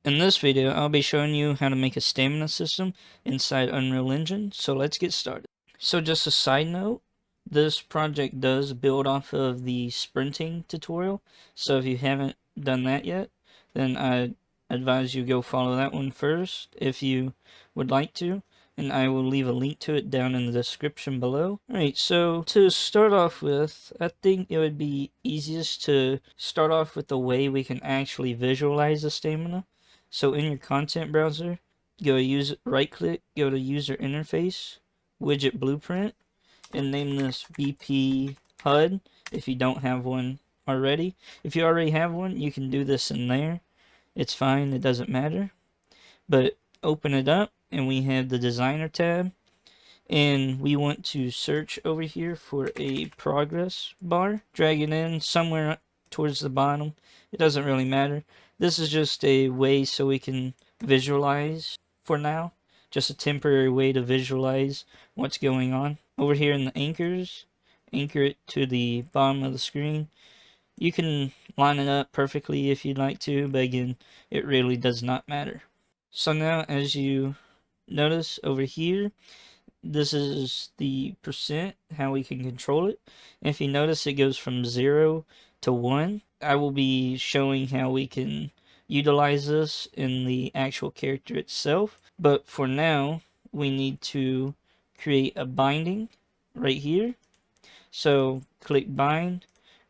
In this video, I'll be showing you how to make a stamina system inside Unreal Engine, so let's get started. So just a side note, this project does build off of the sprinting tutorial, so if you haven't done that yet, then I advise you go follow that one first if you would like to, and I will leave a link to it down in the description below. Alright, so to start off with, I think it would be easiest to start off with the way we can actually visualize the stamina. So in your content browser, right click, go to user interface, widget blueprint, and name this BP HUD if you don't have one already. If you already have one, you can do this in there. It's fine, it doesn't matter. But open it up and we have the designer tab, and we want to search over here for a progress bar. Drag it in somewhere towards the bottom. It doesn't really matter. This is just a way so we can visualize for now. Just a temporary way to visualize what's going on. Over here in the anchors, anchor it to the bottom of the screen. You can line it up perfectly if you'd like to, but again, it really does not matter. So now as you notice over here, this is the percent, how we can control it. And if you notice, it goes from 0 to 1. I will be showing how we can utilize this in the actual character itself. But for now, we need to create a binding right here. So click bind,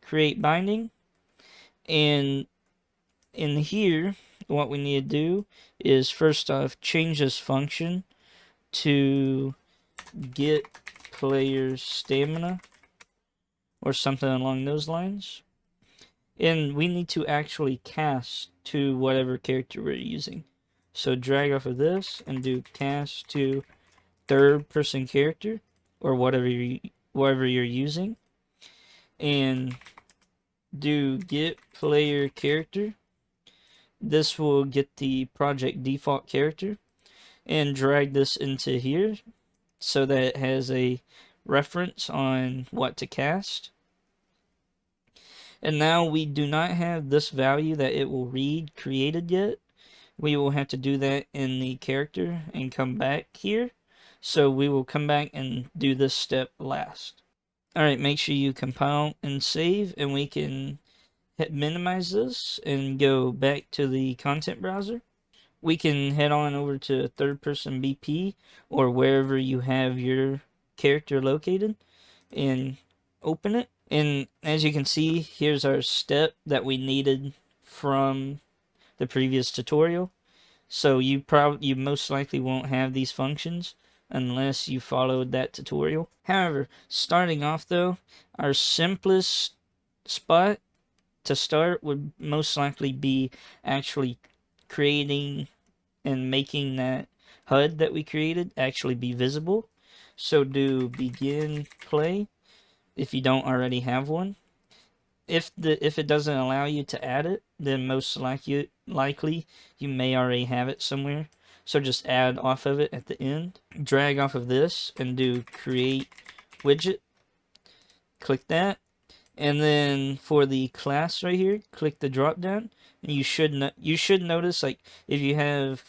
create binding. And in here, what we need to do is first off change this function to get player's stamina or something along those lines. And we need to actually cast to whatever character we're using. So drag off of this and do cast to third person character or whatever you're using, and do get player character. This will get the project default character, and drag this into here so that it has a reference on what to cast. And now we do not have this value that it will read created yet. We will have to do that in the character and come back here. So we will come back and do this step last. Alright, make sure you compile and save, and we can hit minimize this and go back to the content browser. We can head on over to third person BP or wherever you have your character located and open it. And as you can see, here's our step that we needed from the previous tutorial. So you most likely won't have these functions unless you followed that tutorial. However, starting off though, our simplest spot to start would most likely be actually creating and making that HUD that we created actually be visible. So do begin play if you don't already have one. If it doesn't allow you to add it, then most likely you may already have it somewhere. So just add off of it at the end. Drag off of this and do create widget. Click that. And then for the class right here, click the drop down, and you should notice, like, if you have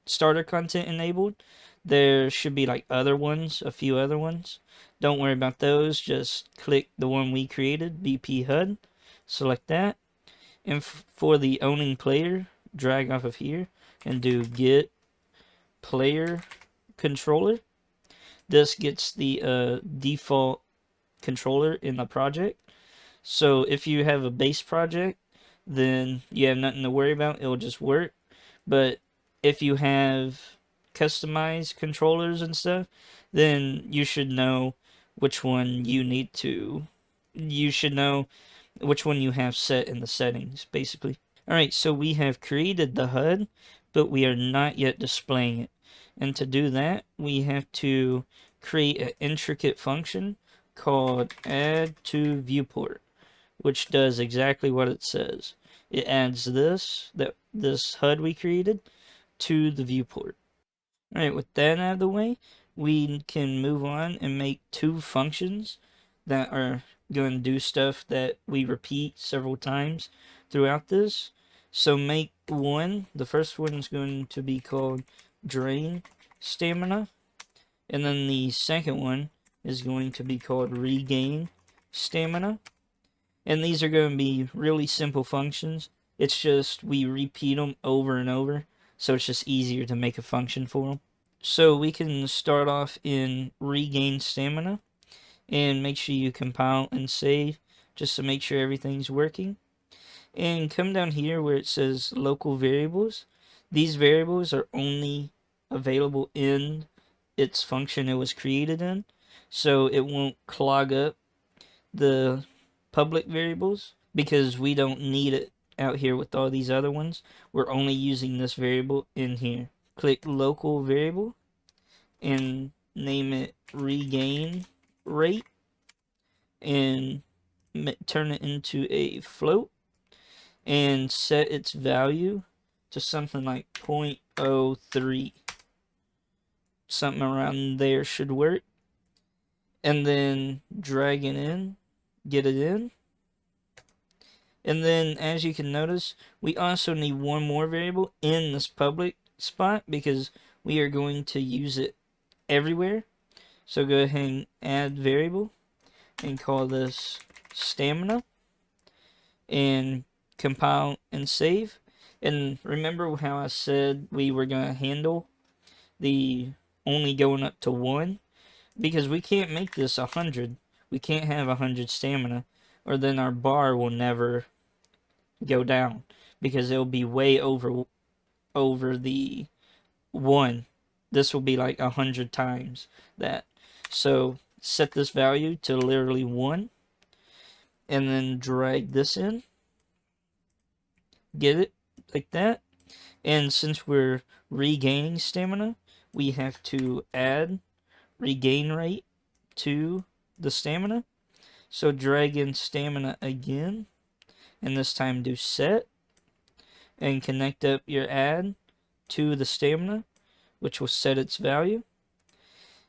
starter content enabled, there should be like a few other ones. Don't worry about those, just click the one we created, BP HUD, select that, and for the owning player, drag off of here and do get player controller. This gets the default controller in the project. So if you have a base project, then you have nothing to worry about, it'll just work. But if you have customized controllers and stuff, then you should know which one you should know which one you have set in the settings, basically. Alright, so we have created the HUD, but we are not yet displaying it. And to do that, we have to create an intricate function called add to viewport, which does exactly what it says. It adds this HUD we created to the viewport. Alright, with that out of the way, we can move on and make two functions that are going to do stuff that we repeat several times throughout this. So make one. The first one is going to be called drain stamina. And then the second one is going to be called regain stamina. And these are going to be really simple functions. It's just we repeat them over and over. So it's just easier to make a function for them. So we can start off in regain stamina. And make sure you compile and save just to make sure everything's working. And come down here where it says local variables. These variables are only available in its function it was created in, so it won't clog up the public variables because we don't need it out here with all these other ones. We're only using this variable in here. Click local variable and name it regain rate and turn it into a float and set its value to something like 0.03. Something around there should work. And then drag it in, get it in. And then as you can notice, we also need one more variable in this public spot because we are going to use it everywhere. So go ahead and add variable and call this stamina and compile and save. And remember how I said we were going to handle the only going up to 1? Because we can't make this 100. We can't have 100 stamina, or then our bar will never go down because it'll be way over the 1. This will be like 100 times that. So set this value to literally 1, and then drag this in. Get it like that. And since we're regaining stamina, we have to add regain rate to the stamina. So drag in stamina again, and this time do set, and connect up your add to the stamina, which will set its value.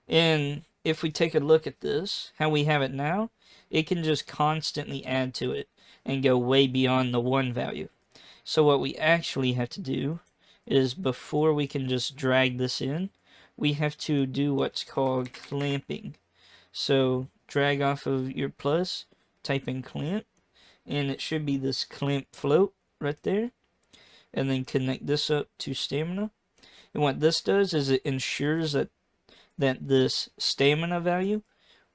And if we take a look at this, how we have it now, it can just constantly add to it and go way beyond the 1 value. So what we actually have to do is, before we can just drag this in, we have to do what's called clamping. So drag off of your plus, type in clamp, and it should be this clamp float right there. And then connect this up to stamina. And what this does is it ensures that this stamina value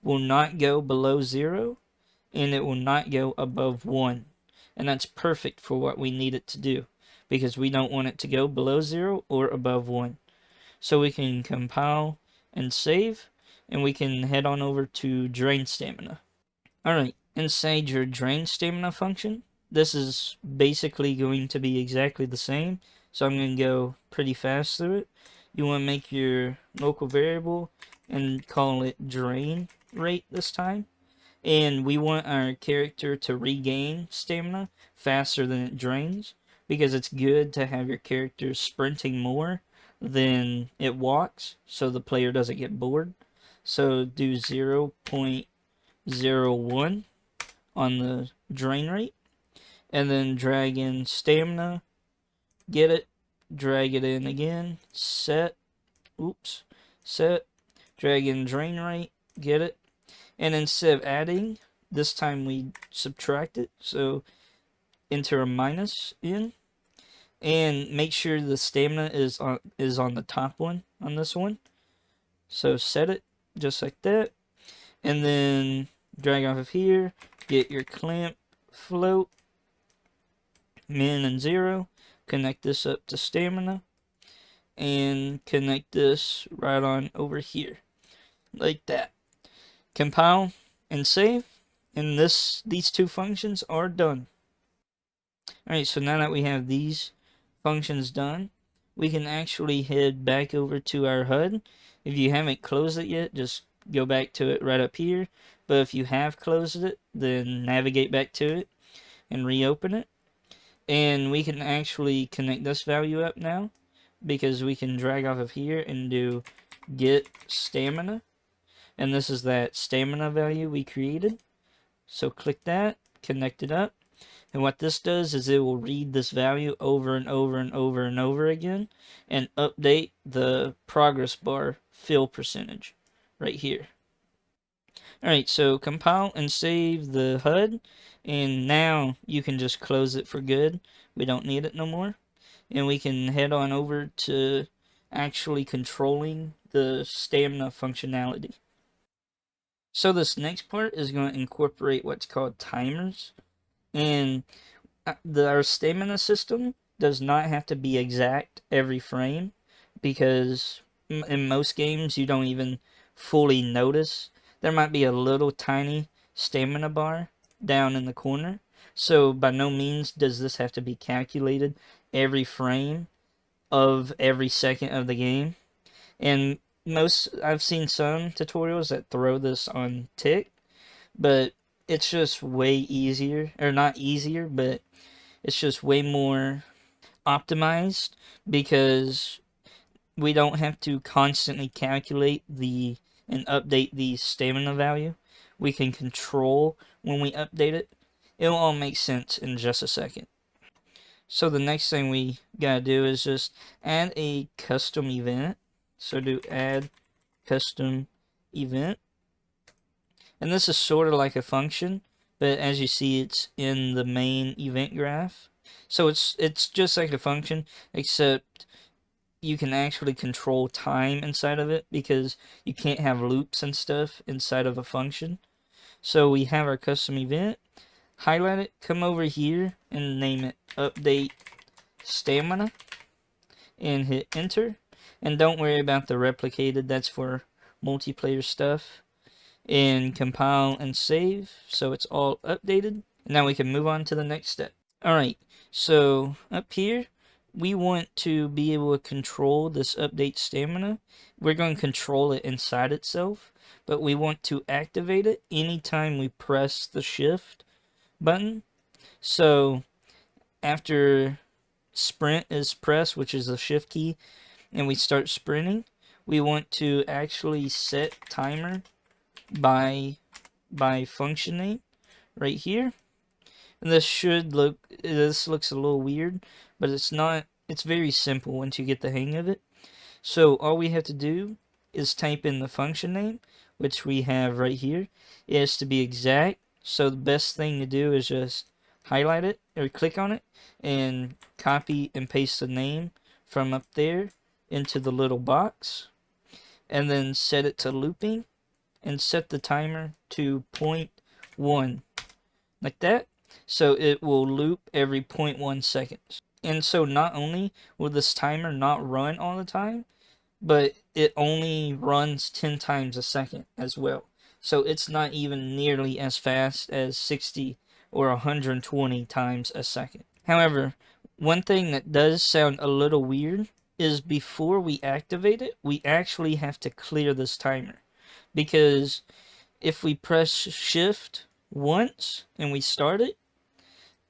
will not go below 0 and it will not go above 1. And that's perfect for what we need it to do, because we don't want it to go below 0 or above 1. So we can compile and save, and we can head on over to drain stamina. Alright, inside your drain stamina function, this is basically going to be exactly the same, so I'm going to go pretty fast through it. You want to make your local variable and call it drain rate this time. And we want our character to regain stamina faster than it drains, because it's good to have your character sprinting more than it walks, so the player doesn't get bored. So do 0.01 on the drain rate, and then drag in stamina, get it, drag it in again, set, drag in drain rate, get it. And instead of adding, this time we subtract it. So enter a minus in, and make sure the stamina is on the top one on this one. So set it just like that, and then drag off of here, get your clamp float, min and 0, connect this up to stamina, and connect this right on over here, like that. Compile and save, and these two functions are done. Alright, so now that we have these functions done, we can actually head back over to our HUD. If you haven't closed it yet, just go back to it right up here. But if you have closed it, then navigate back to it and reopen it. And we can actually connect this value up now, because we can drag off of here and do get stamina. And this is that stamina value we created. So click that, connect it up, And what this does is it will read this value over and over and over and over again and update the progress bar fill percentage right here. Alright, so compile and save the HUD, and now you can just close it for good. We don't need it no more. And we can head on over to actually controlling the stamina functionality. So this next part is going to incorporate what's called timers, and our stamina system does not have to be exact every frame, because in most games you don't even fully notice. There might be a little tiny stamina bar down in the corner, so by no means does this have to be calculated every frame of every second of the game. And I've seen some tutorials that throw this on tick, but it's just way easier, or not easier, but it's just way more optimized, because we don't have to constantly calculate and update the stamina value. We can control when we update it. It'll all make sense in just a second. So the next thing we gotta do is just add a custom event. So do add custom event. And this is sort of like a function, but as you see, it's in the main event graph. So it's just like a function, except you can actually control time inside of it, because you can't have loops and stuff inside of a function. So we have our custom event, highlight it, come over here and name it update stamina, and hit enter. And don't worry about the replicated, that's for multiplayer stuff. And compile and save, so it's all updated. Now we can move on to the next step. Alright, so up here we want to be able to control this update stamina. We're going to control it inside itself, but we want to activate it anytime we press the shift button. So after sprint is pressed, which is the shift key, and we start sprinting, we want to actually set timer by function name right here. And this looks a little weird, but it's not. It's very simple once you get the hang of it. So all we have to do is type in the function name, which we have right here. It has to be exact, so the best thing to do is just highlight it or click on it and copy and paste the name from up there into the little box, and then set it to looping and set the timer to 0.1 like that, so it will loop every 0.1 seconds. And so not only will this timer not run all the time, but it only runs 10 times a second as well. So it's not even nearly as fast as 60 or 120 times a second. However, one thing that does sound a little weird is before we activate it, we actually have to clear this timer. Because if we press shift once and we start it,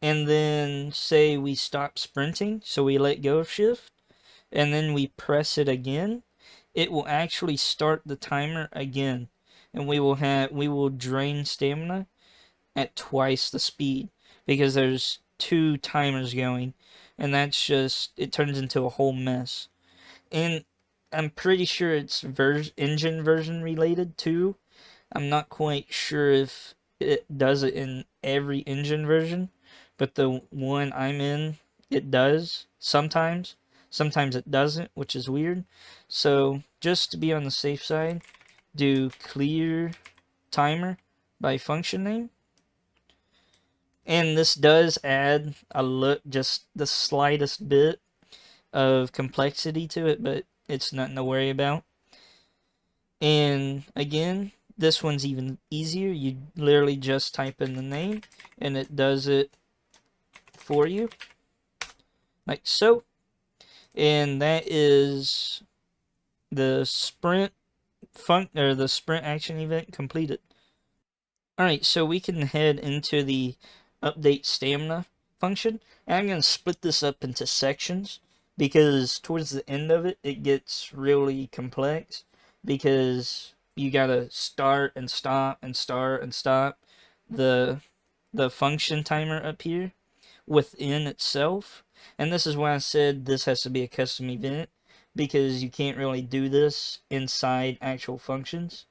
and then say we stop sprinting, so we let go of shift, and then we press it again, it will actually start the timer again, and we will drain stamina at twice the speed, because there's two timers going, and that's just, it turns into a whole mess. And I'm pretty sure it's engine version related too. I'm not quite sure if it does it in every engine version, but the one I'm in, it does sometimes. Sometimes it doesn't, which is weird. So just to be on the safe side, do clear timer by function name. And this does add just the slightest bit of complexity to it, but it's nothing to worry about. And again, this one's even easier. You literally just type in the name and it does it for you, like so. And that is the sprint the sprint action event completed. Alright, so we can head into the update stamina function. And I'm going to split this up into sections, because towards the end of it, it gets really complex, because you gotta start and stop and start and stop the function timer up here. within itself. And this is why I said this has to be a custom event, because you can't really do this inside actual functions.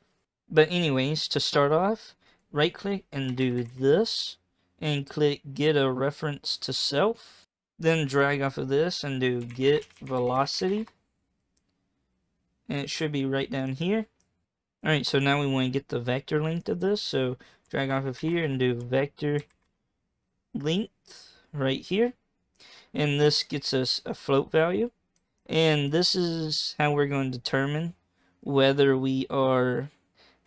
But anyways, to start off, right click and do this, and click get a reference to self. Then drag off of this and do get velocity, and it should be right down here. Alright, so now we want to get the vector length of this, so drag off of here and do vector length right here, and this gets us a float value. And this is how we're going to determine whether we are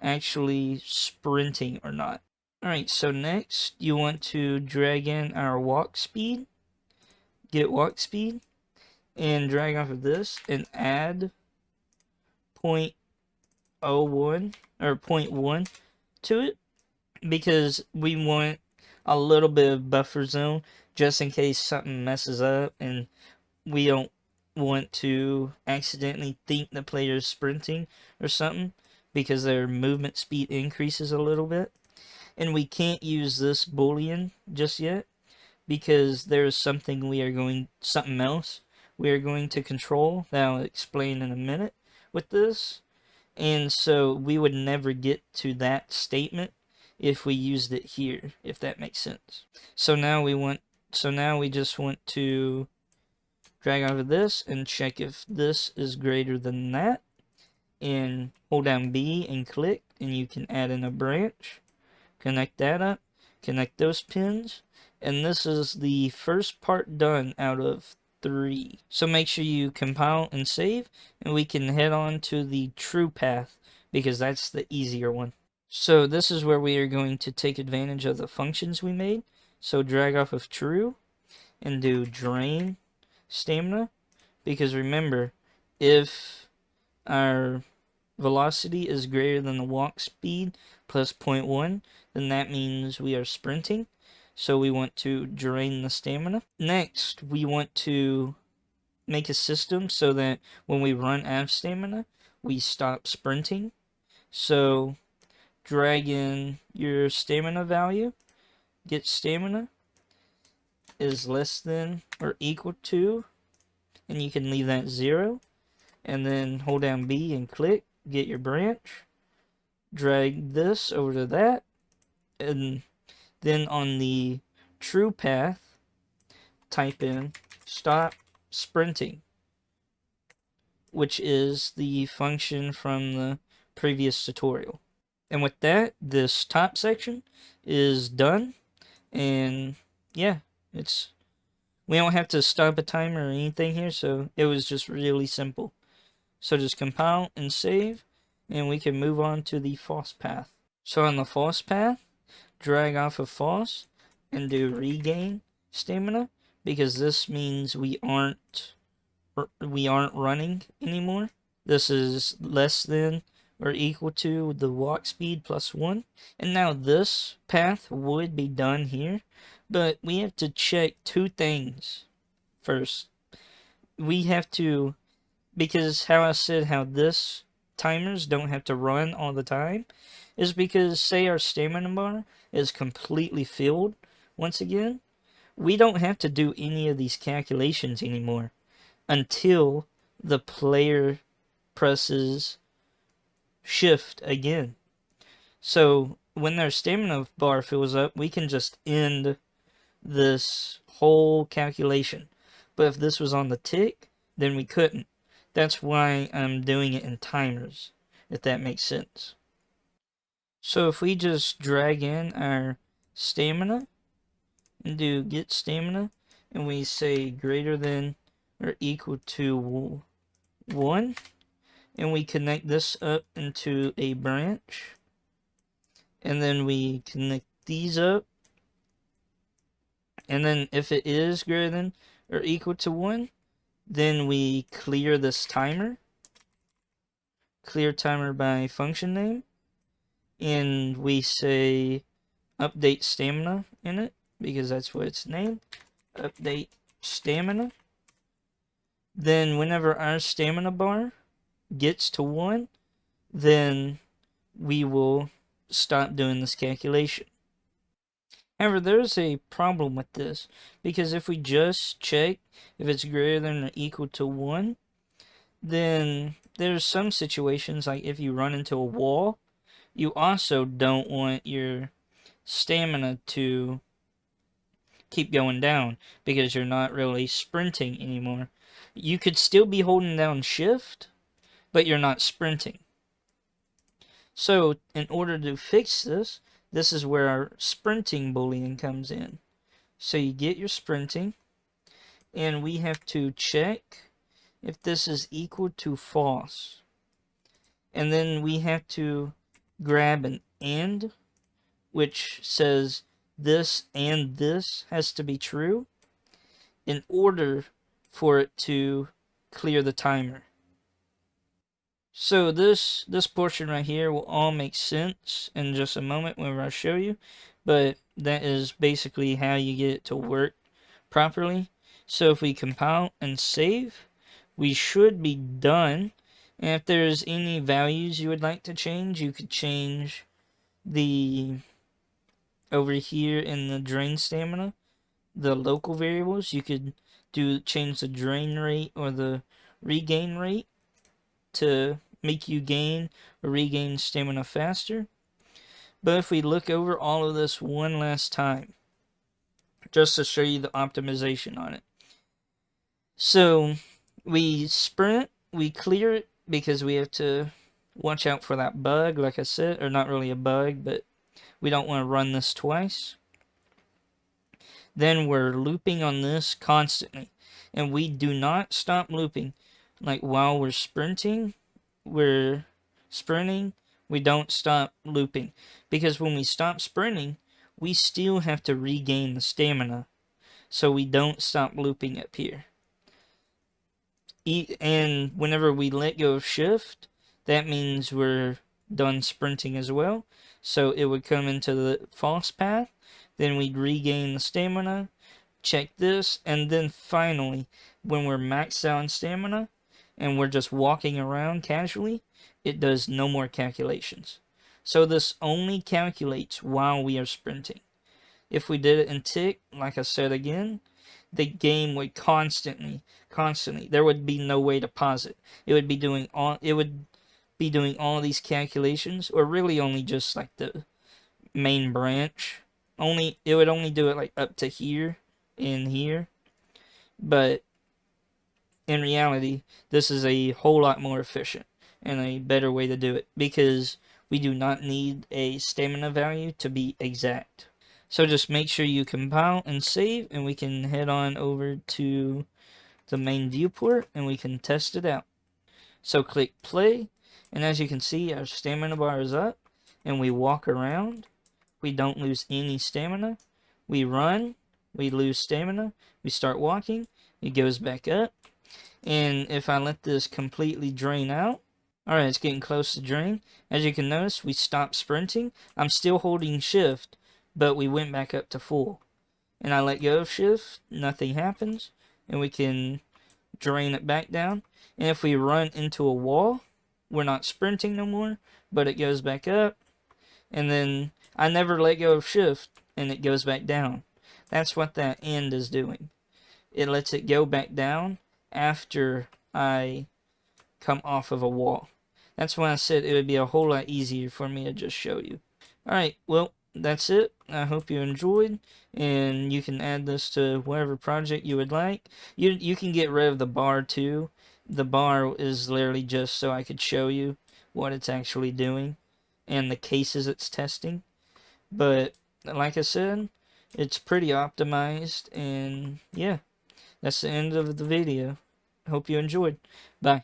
actually sprinting or not. Alright, so next you want to drag in our walk speed, get walk speed, and drag off of this and add 0.01 or 0.1 to it, because we want a little bit of buffer zone just in case something messes up and we don't want to accidentally think the player's sprinting or something, because their movement speed increases a little bit. And we can't use this boolean just yet, because there's something else we are going to control that I'll explain in a minute with this. And so we would never get to that statement if we used it here, if that makes sense. So now we just want to drag over this and check if this is greater than that, and hold down B and click, and you can add in a branch, connect that up, connect those pins, and this is the first part done out of 3. So make sure you compile and save, and we can head on to the true path, because that's the easier one. So this is where we are going to take advantage of the functions we made. So drag off of true and do drain stamina, because remember, if our velocity is greater than the walk speed plus 0.1, then that means we are sprinting. So we want to drain the stamina. Next, we want to make a system so that when we run out of stamina, we stop sprinting. So drag in your stamina value, get stamina is less than or equal to, and you can leave that 0, and then hold down B and click, get your branch, drag this over to that, and then on the true path, type in stop sprinting, which is the function from the previous tutorial. And with that, this top section is done, and yeah, we don't have to stop a timer or anything here, so it was just really simple. So just compile and save, and we can move on to the false path. So on the false path, drag off of false and do regain stamina, because this means we aren't running anymore. This is less than or equal to the walk speed plus 1. And now this path would be done here, but we have to check 2 things first. We have to, because how I said how this timers don't have to run all the time, is because say our stamina bar is completely filled once again, we don't have to do any of these calculations anymore until the player presses shift again. So when their stamina bar fills up, we can just end this whole calculation. But if this was on the tick, then we couldn't. That's why I'm doing it in timers, if that makes sense. So if we just drag in our stamina and do get stamina, and we say greater than or equal to 1, and we connect this up into a branch, and then we connect these up, and then if it is greater than or equal to 1, then we clear this timer, clear timer by function name, and we say update stamina in it, because that's what it's named, update stamina. Then whenever our stamina bar gets to 1, then we will stop doing this calculation. However, there's a problem with this, because if we just check if it's greater than or equal to 1, then there's some situations, like if you run into a wall, you also don't want your stamina to keep going down, because you're not really sprinting anymore. You could still be holding down shift, but you're not sprinting. So in order to fix this, this is where our sprinting boolean comes in. So you get your sprinting, and we have to check if this is equal to false. And then we have to grab an AND, which says this and this has to be true in order for it to clear the timer. So this portion right here will all make sense in just a moment whenever I show you, but that is basically how you get it to work properly. So if we compile and save, we should be done. And if there's any values you would like to change, you could change the over here in the drain stamina, the local variables. You could change the drain rate or the regain rate to make you gain or regain stamina faster. But if we look over all of this one last time, just to show you the optimization on it. So we sprint, we clear it because we have to watch out for that bug, like I said, or not really a bug, but we don't want to run this twice. Then we're looping on this constantly, and we do not stop looping. Like while we're sprinting, we don't stop looping, because when we stop sprinting, we still have to regain the stamina, so we don't stop looping up here. And whenever we let go of shift, that means we're done sprinting as well. So it would come into the false path, then we'd regain the stamina, check this, and then finally, when we're maxed out on stamina and we're just walking around casually, it does no more calculations. So this only calculates while we are sprinting. If we did it in tick, like I said again, the game would constantly, there would be no way to pause it. It would be doing all these calculations, or really only just like the main branch. It would only do it like up to here and here. But in reality, this is a whole lot more efficient and a better way to do it, because we do not need a stamina value to be exact. So just make sure you compile and save, and we can head on over to the main viewport and we can test it out. So click play, and as you can see, our stamina bar is up, and we walk around. We don't lose any stamina. We run, we lose stamina. We start walking, it goes back up. And if I let this completely drain out, alright, it's getting close to drain. As you can notice, we stopped sprinting. I'm still holding shift, but we went back up to full. And I let go of shift, nothing happens, and we can drain it back down. And if we run into a wall, we're not sprinting no more, but it goes back up. And then I never let go of shift, and it goes back down. That's what that end is doing. It lets it go back down after I come off of a wall. That's why I said it would be a whole lot easier for me to just show you. Alright, well, that's it. I hope you enjoyed, and you can add this to whatever project you would like. You can get rid of the bar too. The bar is literally just so I could show you what it's actually doing and the cases it's testing. But like I said, it's pretty optimized, and yeah, that's the end of the video. Hope you enjoyed. Bye.